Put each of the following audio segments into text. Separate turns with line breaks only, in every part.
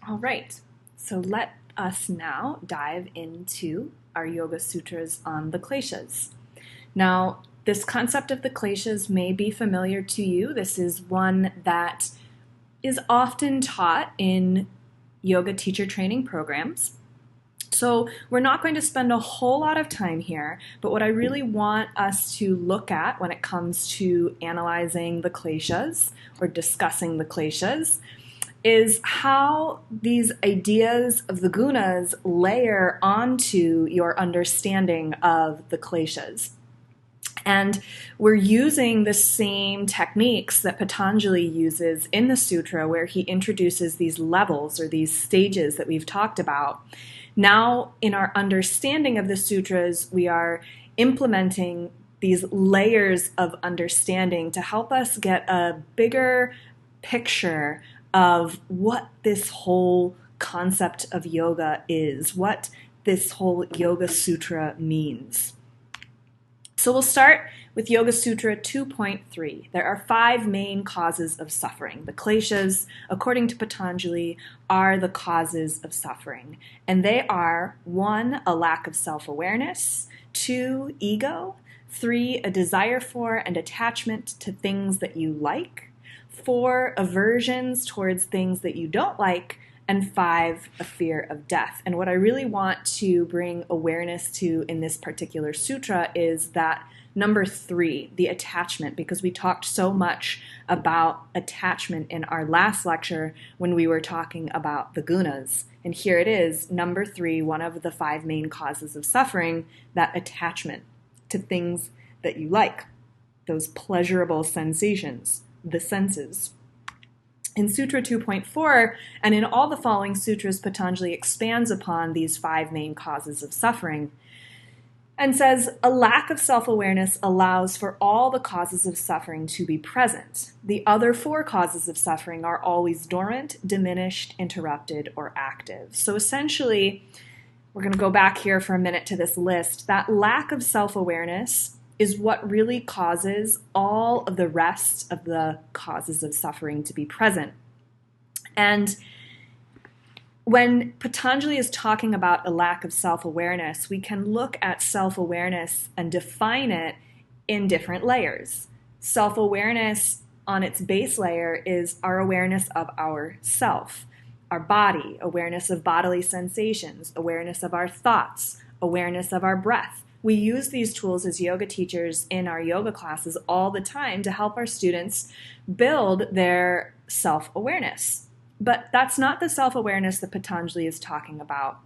All right, so let us now dive into our Yoga Sutras on the Kleshas. Now, this concept of the Kleshas may be familiar to you. This is one that is often taught in yoga teacher training programs. So we're not going to spend a whole lot of time here, but what I really want us to look at when it comes to analyzing the kleshas or discussing the kleshas is how these ideas of the gunas layer onto your understanding of the kleshas. And we're using the same techniques that Patanjali uses in the sutra, where he introduces these levels or these stages that we've talked about. Now, in our understanding of the sutras, we are implementing these layers of understanding to help us get a bigger picture of what this whole concept of yoga is, what this whole Yoga Sutra means. So we'll start with Yoga Sutra 2.3. There are 5 main causes of suffering. The kleshas, according to Patanjali, are the causes of suffering. And they are 1, a lack of self-awareness, 2, ego, 3, a desire for and attachment to things that you like, 4, aversions towards things that you don't like, and 5, a fear of death. And what I really want to bring awareness to in this particular sutra is that number 3, the attachment, because we talked so much about attachment in our last lecture when we were talking about the gunas. And here it is, number 3, one of the 5 main causes of suffering, that attachment to things that you like, those pleasurable sensations, the senses. In Sutra 2.4, and in all the following sutras, Patanjali expands upon these 5 main causes of suffering and says, a lack of self-awareness allows for all the causes of suffering to be present. The other 4 causes of suffering are always dormant, diminished, interrupted, or active. So essentially, we're going to go back here for a minute to this list. That lack of self-awareness is what really causes all of the rest of the causes of suffering to be present. And when Patanjali is talking about a lack of self-awareness, we can look at self-awareness and define it in different layers. Self-awareness on its base layer is our awareness of our self, our body, awareness of bodily sensations, awareness of our thoughts, awareness of our breath. We use these tools as yoga teachers in our yoga classes all the time to help our students build their self-awareness. But that's not the self-awareness that Patanjali is talking about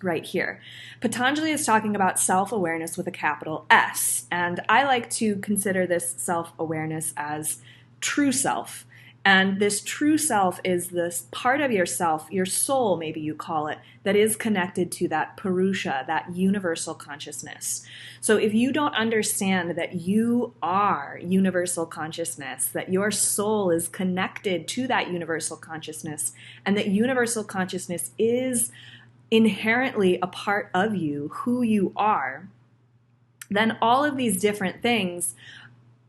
right here. Patanjali is talking about self-awareness with a capital S, and I like to consider this self-awareness as true self. And this true self is this part of yourself, your soul, maybe you call it, that is connected to that Purusha, that universal consciousness. So if you don't understand that you are universal consciousness, that your soul is connected to that universal consciousness, and that universal consciousness is inherently a part of you, who you are, then all of these different things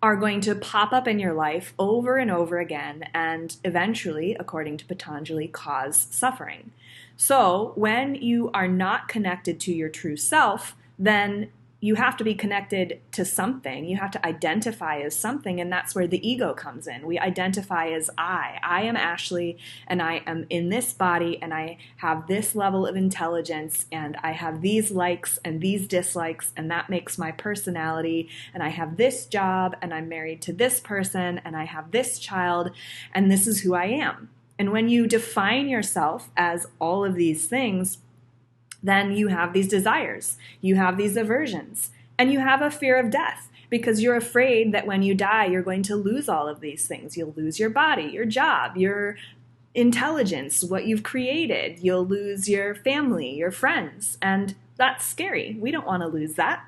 are going to pop up in your life over and over again and eventually, according to Patanjali, cause suffering. So when you are not connected to your true self, then you have to be connected to something. You have to identify as something, and that's where the ego comes in. We identify as I. I am Ashley, and I am in this body, and I have this level of intelligence, and I have these likes and these dislikes, and that makes my personality, and I have this job, and I'm married to this person, and I have this child, and this is who I am. And when you define yourself as all of these things, then you have these desires, you have these aversions, and you have a fear of death because you're afraid that when you die, you're going to lose all of these things. You'll lose your body, your job, your intelligence, what you've created. You'll lose your family, your friends, and that's scary. We don't want to lose that.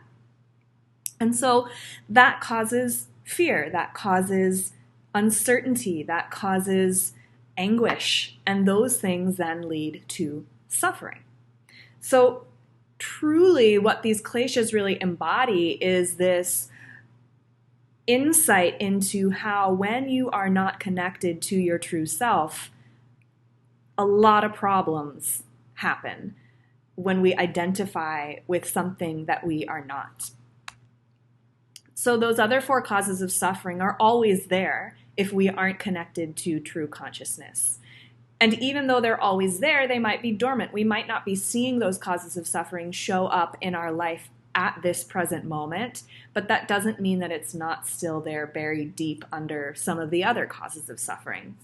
And so that causes fear, that causes uncertainty, that causes anguish, and those things then lead to suffering. So truly what these kleshas really embody is this insight into how when you are not connected to your true self, a lot of problems happen when we identify with something that we are not. So those other 4 causes of suffering are always there if we aren't connected to true consciousness. And even though they're always there, they might be dormant. We might not be seeing those causes of suffering show up in our life at this present moment, but that doesn't mean that it's not still there buried deep under some of the other causes of suffering.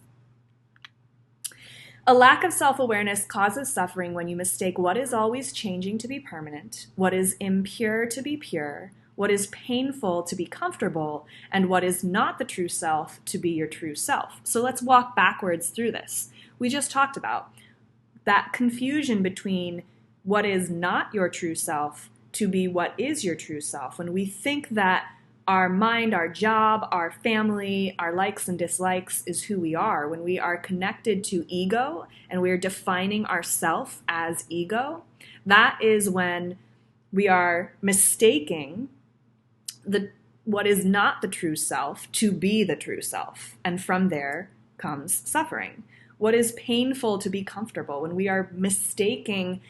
A lack of self-awareness causes suffering when you mistake what is always changing to be permanent, what is impure to be pure, what is painful to be comfortable, and what is not the true self to be your true self. So let's walk backwards through this. We just talked about that confusion between what is not your true self to be what is your true self. When we think that our mind, our job, our family, our likes and dislikes is who we are, when we are connected to ego and we're defining ourself as ego, that is when we are mistaking what is not the true self to be the true self. And from there comes suffering. What is painful to be comfortable, when we are mistaking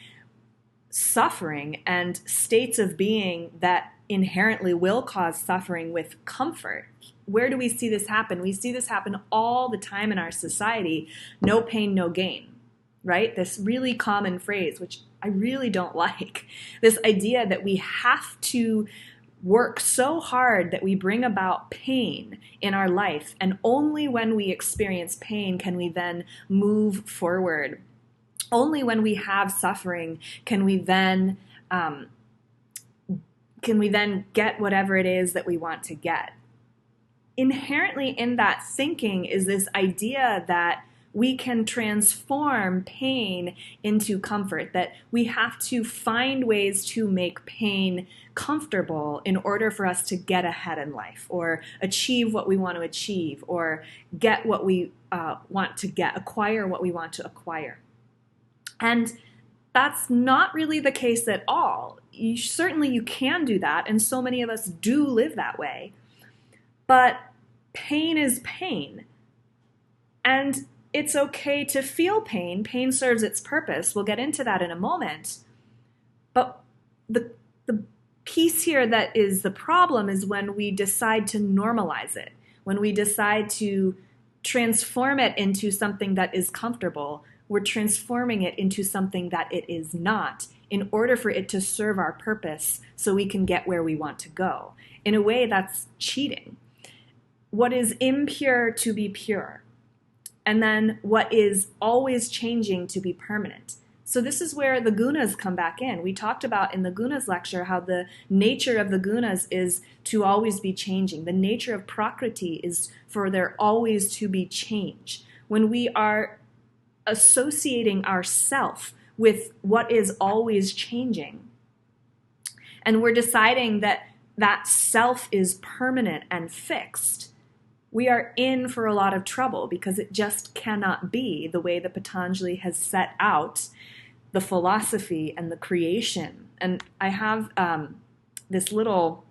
suffering and states of being that inherently will cause suffering with comfort. Where do we see this happen? We see this happen all the time in our society. No pain, no gain, right? This really common phrase, which I really don't like. This idea that we have to work so hard that we bring about pain in our life, and only when we experience pain can we then move forward. Only when we have suffering can we then get whatever it is that we want to get. Inherently in that thinking is this idea that we can transform pain into comfort, that we have to find ways to make pain comfortable in order for us to get ahead in life, or achieve what we want to achieve, or get what we want to get, acquire what we want to acquire. And that's not really the case at all. Certainly you can do that, and so many of us do live that way. But pain is pain. And it's okay to feel pain. Pain serves its purpose. We'll get into that in a moment. But the piece here that is the problem is when we decide to normalize it, when we decide to transform it into something that is comfortable. We're transforming it into something that it is not in order for it to serve our purpose so we can get where we want to go. In a way, that's cheating. What is impure to be pure, and then what is always changing to be permanent. So this is where the gunas come back in. We talked about in the gunas lecture how the nature of the gunas is to always be changing. The nature of prakriti is for there always to be change. When we are associating ourself with what is always changing, and we're deciding that that self is permanent and fixed, we are in for a lot of trouble, because it just cannot be the way that Patanjali has set out the philosophy and the creation. And I have this little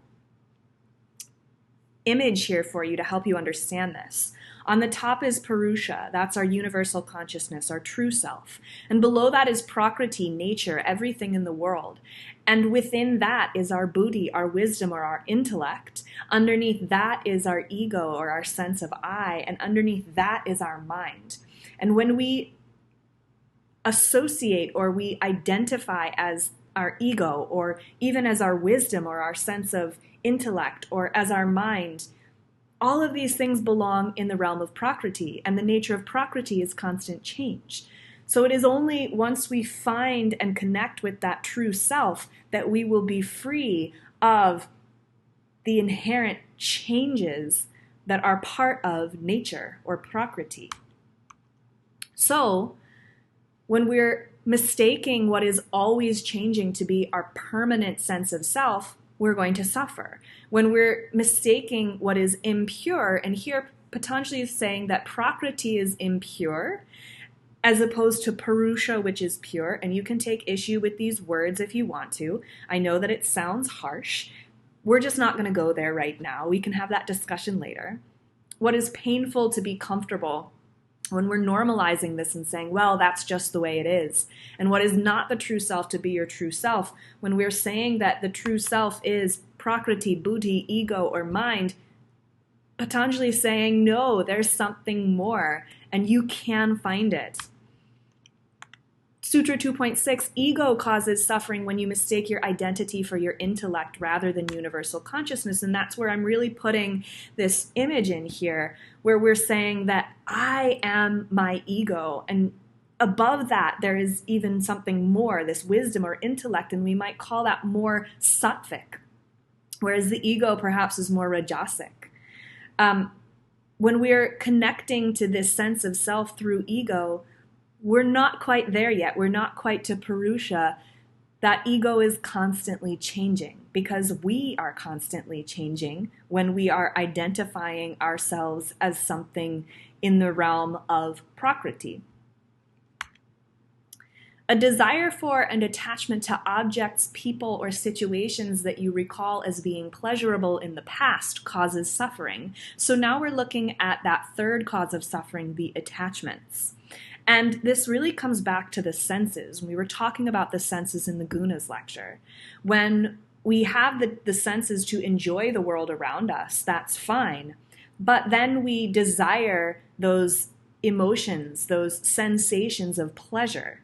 image here for you to help you understand this. On the top is Purusha, that's our universal consciousness, our true self. And below that is Prakriti, nature, everything in the world. And within that is our buddhi, our wisdom, or our intellect. Underneath that is our ego, or our sense of I, and underneath that is our mind. And when we associate or we identify as our ego, or even as our wisdom, or our sense of intellect, or as our mind, all of these things belong in the realm of Prakriti, and the nature of Prakriti is constant change. So it is only once we find and connect with that true self that we will be free of the inherent changes that are part of nature or Prakriti. So when we're mistaking what is always changing to be our permanent sense of self, we're going to suffer. When we're mistaking what is impure, and here Patanjali is saying that Prakriti is impure, as opposed to Purusha, which is pure, and you can take issue with these words if you want to. I know that it sounds harsh. We're just not going to go there right now. We can have that discussion later. What is painful to be comfortable? when we're normalizing this and saying, well, that's just the way it is, and what is not the true self to be your true self, when we're saying that the true self is prakriti, buddhi, ego, or mind, Patanjali is saying, no, there's something more, and you can find it. Sutra 2.6, ego causes suffering when you mistake your identity for your intellect rather than universal consciousness. And that's where I'm really putting this image in here, where we're saying that I am my ego. And above that, there is even something more, this wisdom or intellect, and we might call that more sattvic, whereas the ego perhaps is more rajasic. When we're connecting to this sense of self through ego, we're not quite there yet. We're not quite to Purusha. That ego is constantly changing because we are constantly changing when we are identifying ourselves as something in the realm of Prakriti. A desire for and attachment to objects, people, or situations that you recall as being pleasurable in the past causes suffering. So now we're looking at that third cause of suffering, the attachments. And this really comes back to the senses. We were talking about the senses in the gunas lecture. When we have the senses to enjoy the world around us, that's fine. But then we desire those emotions, those sensations of pleasure.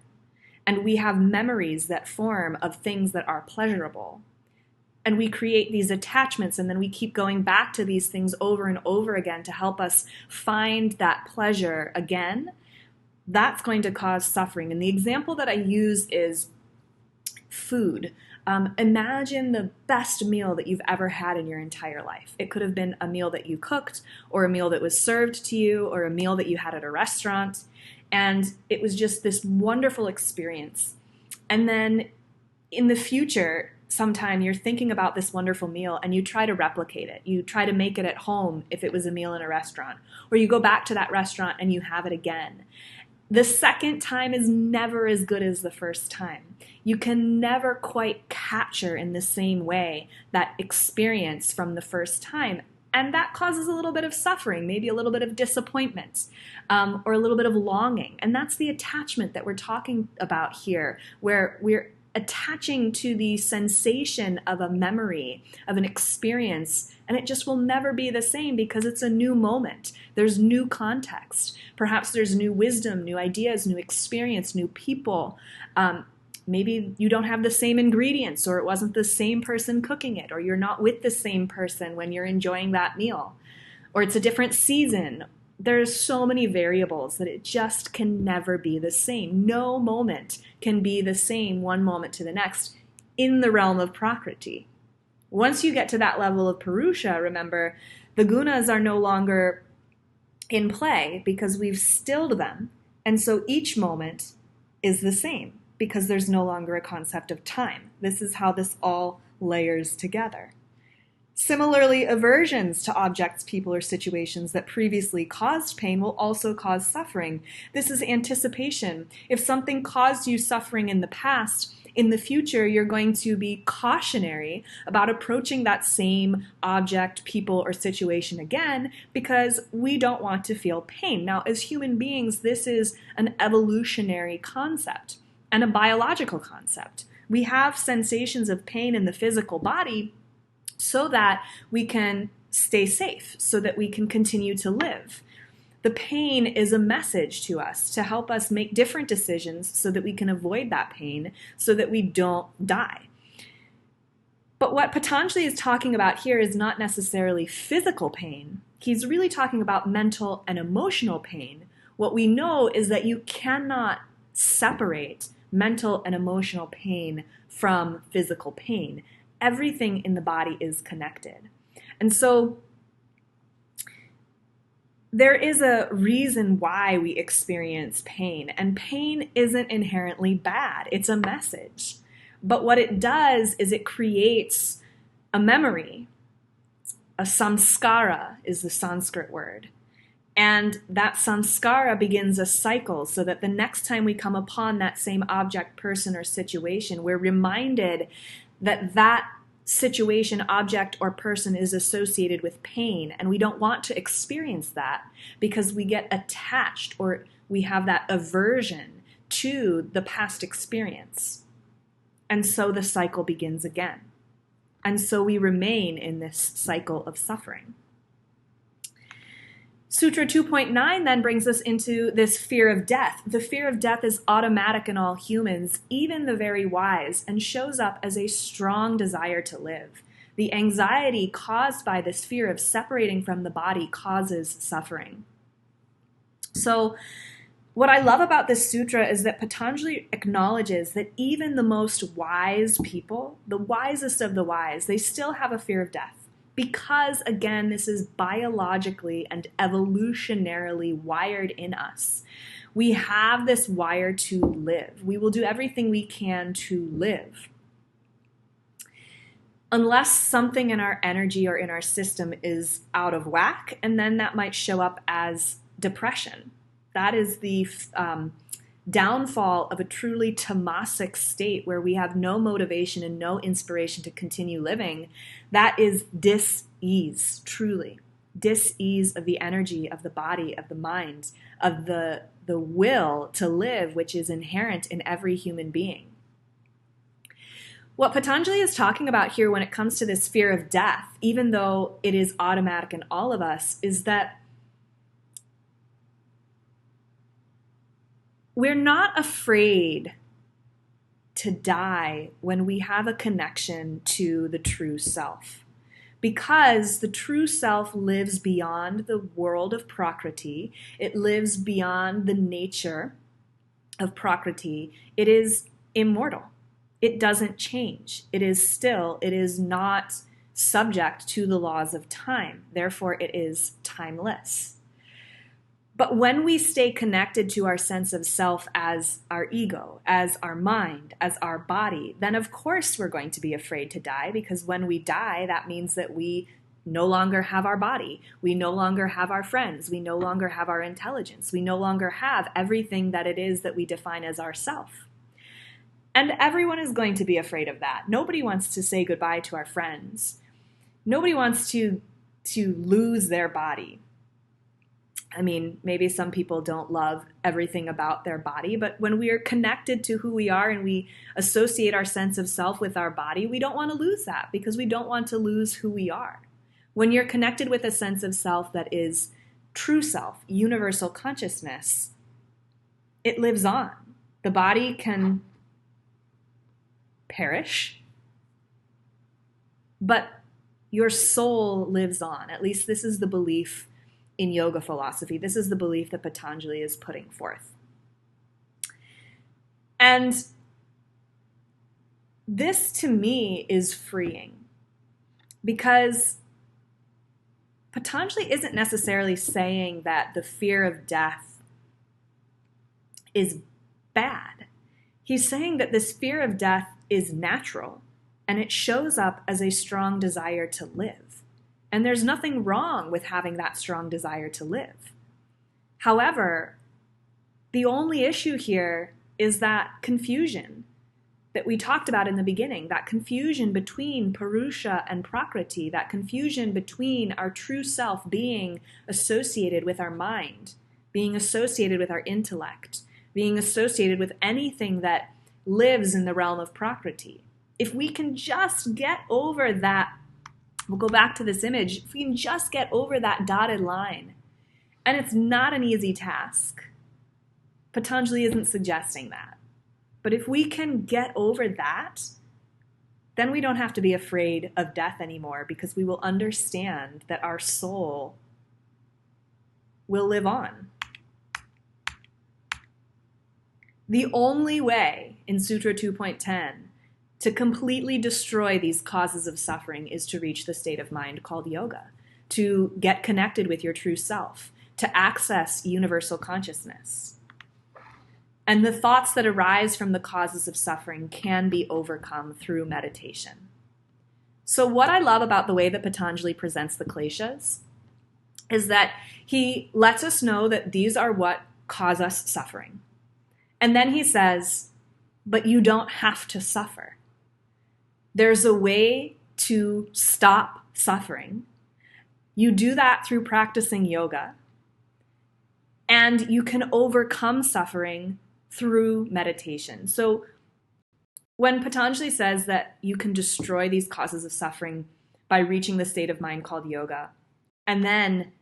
And we have memories that form of things that are pleasurable. And we create these attachments, and then we keep going back to these things over and over again to help us find that pleasure again. That's going to cause suffering. And the example that I use is food. Imagine the best meal that you've ever had in your entire life. It could have been a meal that you cooked, or a meal that was served to you, or a meal that you had at a restaurant. And it was just this wonderful experience. And then in the future, sometime you're thinking about this wonderful meal and you try to replicate it. You try to make it at home if it was a meal in a restaurant. Or you go back to that restaurant and you have it again. The second time is never as good as the first time. You can never quite capture in the same way that experience from the first time. And that causes a little bit of suffering, maybe a little bit of disappointment, or a little bit of longing. And that's the attachment that we're talking about here, where we're attaching to the sensation of a memory, of an experience, and it just will never be the same because it's a new moment. There's new context. Perhaps there's new wisdom, new ideas, new experience, new people. Maybe you don't have the same ingredients, or it wasn't the same person cooking it, or you're not with the same person when you're enjoying that meal, or it's a different season. There's so many variables that it just can never be the same. No moment can be the same one moment to the next in the realm of Prakriti. Once you get to that level of Purusha, remember, the gunas are no longer in play because we've stilled them. And so each moment is the same because there's no longer a concept of time. This is how this all layers together. Similarly, aversions to objects, people, or situations that previously caused pain will also cause suffering. This is anticipation. If something caused you suffering in the past, in the future, you're going to be cautionary about approaching that same object, people, or situation again because we don't want to feel pain. Now, as human beings, this is an evolutionary concept and a biological concept. We have sensations of pain in the physical body so that we can stay safe, so that we can continue to live. The pain is a message to us to help us make different decisions so that we can avoid that pain, so that we don't die. But what Patanjali is talking about here is not necessarily physical pain. He's really talking about mental and emotional pain. What we know is that you cannot separate mental and emotional pain from physical pain. Everything in the body is connected. And so there is a reason why we experience pain, and pain isn't inherently bad. It's a message. But what it does is it creates a memory. A samskara is the Sanskrit word. And that samskara begins a cycle so that the next time we come upon that same object, person, or situation, we're reminded that that situation, object, or person is associated with pain, and we don't want to experience that because we get attached or we have that aversion to the past experience. And so the cycle begins again. And so we remain in this cycle of suffering. Sutra 2.9 then brings us into this fear of death. The fear of death is automatic in all humans, even the very wise, and shows up as a strong desire to live. The anxiety caused by this fear of separating from the body causes suffering. So, what I love about this sutra is that Patanjali acknowledges that even the most wise people, the wisest of the wise, they still have a fear of death. Because, again, this is biologically and evolutionarily wired in us. We have this wire to live. We will do everything we can to live. Unless something in our energy or in our system is out of whack, and then that might show up as depression. That is the downfall of a truly tamasic state where we have no motivation and no inspiration to continue living. That is dis-ease, truly. Dis-ease of the energy, of the body, of the mind, of the will to live, which is inherent in every human being. What Patanjali is talking about here when it comes to this fear of death, even though it is automatic in all of us, is that we're not afraid to die when we have a connection to the true self, because the true self lives beyond the world of Prakriti. It lives beyond the nature of Prakriti. It is immortal. It doesn't change. It is not subject to the laws of time. Therefore, it is timeless. But when we stay connected to our sense of self as our ego, as our mind, as our body, then of course we're going to be afraid to die, because when we die, that means that we no longer have our body. We no longer have our friends. We no longer have our intelligence. We no longer have everything that it is that we define as ourself. And everyone is going to be afraid of that. Nobody wants to say goodbye to our friends. Nobody wants to lose their body. I mean, maybe some people don't love everything about their body, but when we are connected to who we are and we associate our sense of self with our body, we don't want to lose that because we don't want to lose who we are. When you're connected with a sense of self that is true self, universal consciousness, it lives on. The body can perish, but your soul lives on. At least this is the belief in yoga philosophy. This is the belief that Patanjali is putting forth. And this, to me, is freeing, because Patanjali isn't necessarily saying that the fear of death is bad. He's saying that this fear of death is natural, and it shows up as a strong desire to live. And there's nothing wrong with having that strong desire to live. However, the only issue here is that confusion that we talked about in the beginning, that confusion between Purusha and Prakriti, that confusion between our true self being associated with our mind, being associated with our intellect, being associated with anything that lives in the realm of Prakriti. If we can just get over that, we'll go back to this image, if we can just get over that dotted line, and it's not an easy task. Patanjali isn't suggesting that. But if we can get over that, then we don't have to be afraid of death anymore, because we will understand that our soul will live on. The only way in Sutra 2.10 to completely destroy these causes of suffering is to reach the state of mind called yoga, to get connected with your true self, to access universal consciousness. And the thoughts that arise from the causes of suffering can be overcome through meditation. So what I love about the way that Patanjali presents the Kleshas is that he lets us know that these are what cause us suffering. And then he says, but you don't have to suffer. There's a way to stop suffering. You do that through practicing yoga. And you can overcome suffering through meditation. So when Patanjali says that you can destroy these causes of suffering by reaching the state of mind called yoga, and then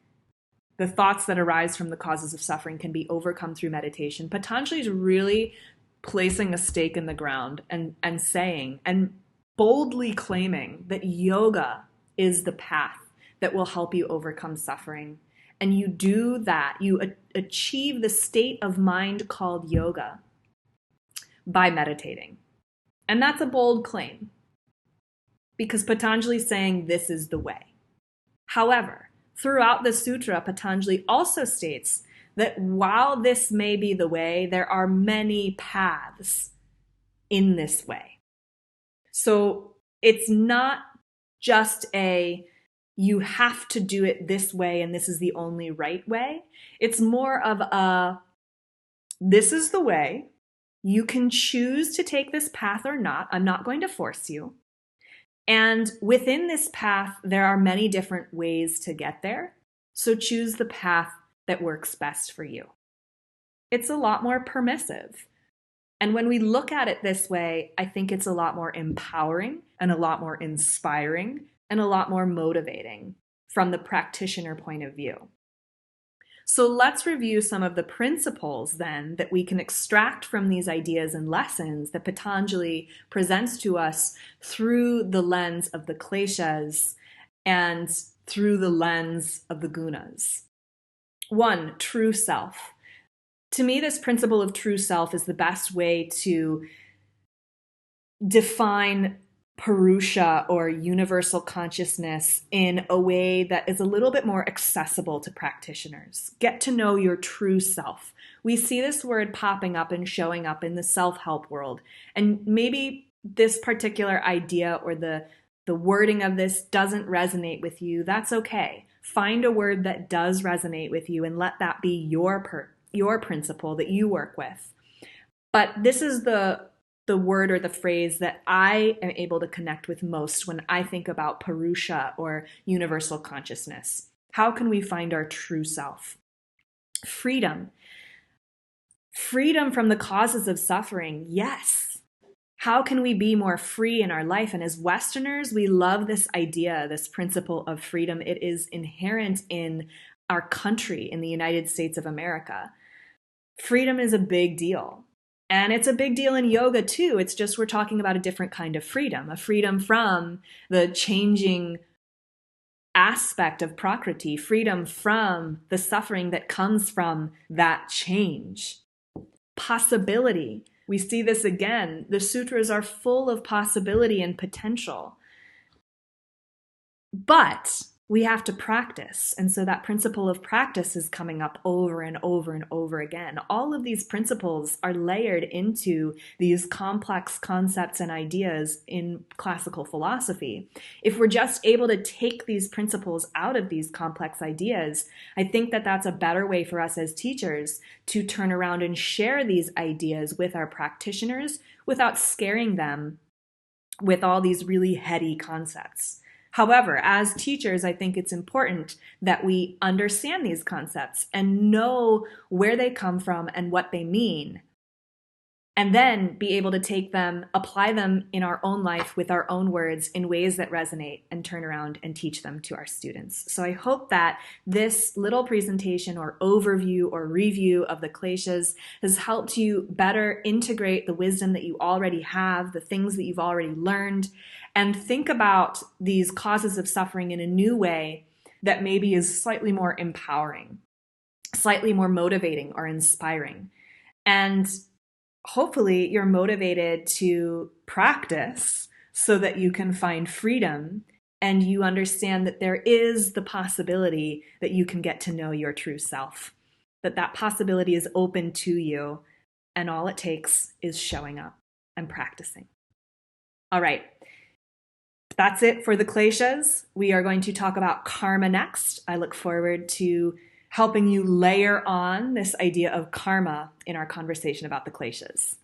the thoughts that arise from the causes of suffering can be overcome through meditation, Patanjali is really placing a stake in the ground and saying and boldly claiming that yoga is the path that will help you overcome suffering. And you do that, you achieve the state of mind called yoga by meditating. And that's a bold claim because Patanjali is saying this is the way. However, throughout the sutra, Patanjali also states that while this may be the way, there are many paths in this way. So it's not just you have to do it this way and this is the only right way. It's more of this is the way. You can choose to take this path or not. I'm not going to force you. And within this path, there are many different ways to get there. So choose the path that works best for you. It's a lot more permissive. And when we look at it this way, I think it's a lot more empowering and a lot more inspiring and a lot more motivating from the practitioner point of view. So let's review some of the principles then that we can extract from these ideas and lessons that Patanjali presents to us through the lens of the Kleshas and through the lens of the gunas. 1, true self. To me, this principle of true self is the best way to define Purusha or universal consciousness in a way that is a little bit more accessible to practitioners. Get to know your true self. We see this word popping up and showing up in the self-help world. And maybe this particular idea or the wording of this doesn't resonate with you. That's okay. Find a word that does resonate with you and let that be your principle that you work with. But this is the word or the phrase that I am able to connect with most when I think about Purusha or universal consciousness. How can we find our true self? Freedom. Freedom from the causes of suffering, yes. How can we be more free in our life? And as Westerners, we love this idea, this principle of freedom. It is inherent in our country, in the United States of America. Freedom is a big deal. And it's a big deal in yoga too. It's just we're talking about a different kind of freedom, a freedom from the changing aspect of Prakriti, freedom from the suffering that comes from that change. Possibility. We see this again. The sutras are full of possibility and potential. But we have to practice. And so that principle of practice is coming up over and over and over again. All of these principles are layered into these complex concepts and ideas in classical philosophy. If we're just able to take these principles out of these complex ideas, I think that that's a better way for us as teachers to turn around and share these ideas with our practitioners without scaring them with all these really heady concepts. However, as teachers, I think it's important that we understand these concepts and know where they come from and what they mean, and then be able to take them, apply them in our own life with our own words in ways that resonate and turn around and teach them to our students. So I hope that this little presentation or overview or review of the Kleshas has helped you better integrate the wisdom that you already have, the things that you've already learned, and think about these causes of suffering in a new way that maybe is slightly more empowering, slightly more motivating or inspiring. And hopefully you're motivated to practice so that you can find freedom and you understand that there is the possibility that you can get to know your true self, that possibility is open to you, and all it takes is showing up and practicing. All right. That's it for the Kleshas. We are going to talk about karma next. I look forward to helping you layer on this idea of karma in our conversation about the Kleshas.